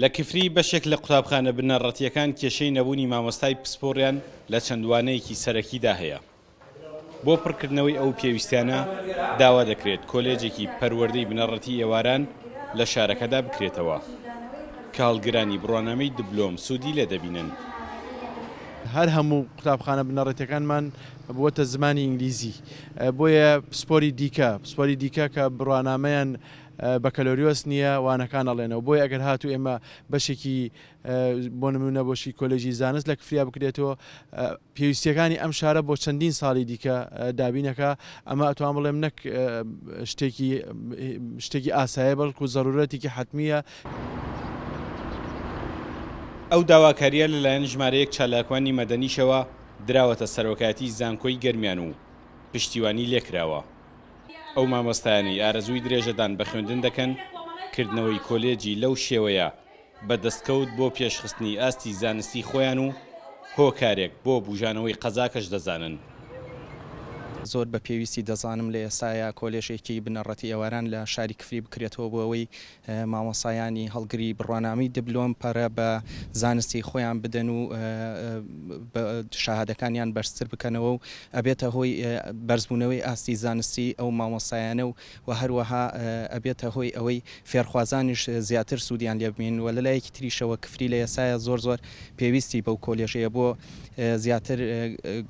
لە کفری بەشێک لە قوتابخانە بنەڕەتیەکان کێشەی نەبوونی مامۆستای پسپۆڕیان لە چەندوانەیەکی سەرەکیدا هەیە. بۆ پڕکردنەوەی ئەو پێویستیانە داوا دەکرێت کۆلێجێکی پەروەردەی بنەڕەتی ئێواران لە شارەکەدا بکرێتەوە کە هەڵگرانی بڕوانامەی دبلۆم سوودی لێ دەبینن. هەر هەموو قوتابخانە بنەڕەتیەکانمان بووەتە زمانی ئینگلیزی، بۆیە پسپۆری دیکە کە بڕوانامەیان بەکەلۆریۆس نییە وانەکان ئەڵێنەوە. بۆی ئەگەر هاتوو ئێمە بەشێکی بۆ نمونە بۆشی کۆلێژی زانست لە کفریا بکرێتەوە، پێویستیەکانی ئەم شارە بۆ چەندین ساڵی دیکە دابینەکە. ئەمە ئەتوان بڵێم نەک شتێکی ئاسایە بەڵکو زەرورەتێکی حتمیە. ئەو داواکاریە لەلایەن ژمارەیەک چالاکوانی مەدەنیشەوە دراوەتە سەرۆکایەتی زانکۆی گەرمیان و پشتیوانی لێکراوە. ئەو مامۆستایانی ئارەزووی درێژەدان بە خوێندن دەکەن کردنەوەی کۆلێجی لەو شێوەیە بە دەستکەوت بۆ پێشخستنی ئاستی زانستی خۆیان و هۆکارێک بۆ بوژانەوەی قەزاکەش دەزانن. زۆر بە پێویستی دەزانم لە ئێستاە کۆلێژێکی بنەڕەتی ئێواران لە شاری کفری بکرێتەوە بۆ ئەوەی مامۆسایانی هەڵگری بڕوانامی دبلۆم پەرە بە زانستی خۆیان بدەن و شاهادەکانیان بەرزتر بکەنەوە و ئەبێتە هۆی بەرزبوونەوەی ئاستی زانستی ئەو مامۆسایانە و هەروەها ئەبێتە هۆی ئەوەی فێرخوازانیش زیاتر سوودیان لێ ببین. و لەلایەکی تریشەوە کفری لە ئێستاە زۆر پێویستی بەو کۆلێژەیە بۆ زیاتر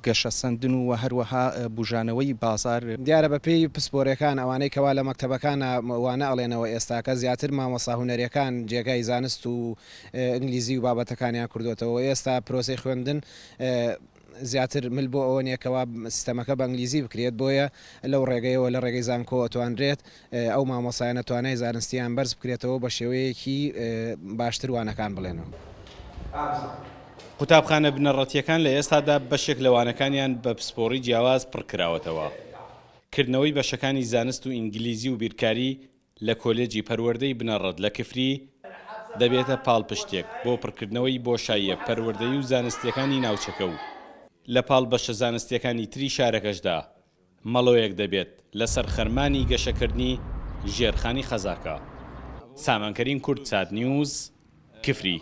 گەشەسەندن و هەروەها بوژانەوەی بازار. دیارە بە پێی پسپۆرەکان ئەوانەی کەوا لە مەکتەبەکانە وانە ئەڵێنەوە ئێستاکە زیاتر مامۆستا هونەریەکان جێگای زانست و ئینگلیزی و بابەتەکانیان کردوێتەوە. ئێستا پرۆسەی خوێندن زیاتر مل بۆ ئەوە نییەکەوا سیستەمەکە بە ئینگلیزی بکرێت، بۆیە لەو ڕێگەیەوە لە ڕێگەی زانکۆ ئەتوانرێت ئەو مامۆسایانە توانای زانستیان بەرز بکرێتەوە بە شێوەیەکی باشتر وانەکان بڵێنەوە. قوتابخانە بنەڕەتیەکان لە ئێستادا بەشێک لەوانەکانیان بە پسپۆڕی جیاواز پڕکراوەتەوە. کردنەوەی بەشەکانی زانست و ئینگلیزی و بیرکاری لە کۆلێجی پەروەردەی بنەڕەت لە کفری دەبێتە پاڵپشتێک بۆ پڕکردنەوەی بۆشاییە پەروەردەی و زانستیەکانی ناوچەکە و لە پاڵ بەشە زانستیەکانی تری شارەکەشدا مەڵۆیەک دەبێت لەسەر خەرمانی گەشەکردنی ژێرخانی خەزاکە. سامانکەریم کورد، سات نیوز، کفری.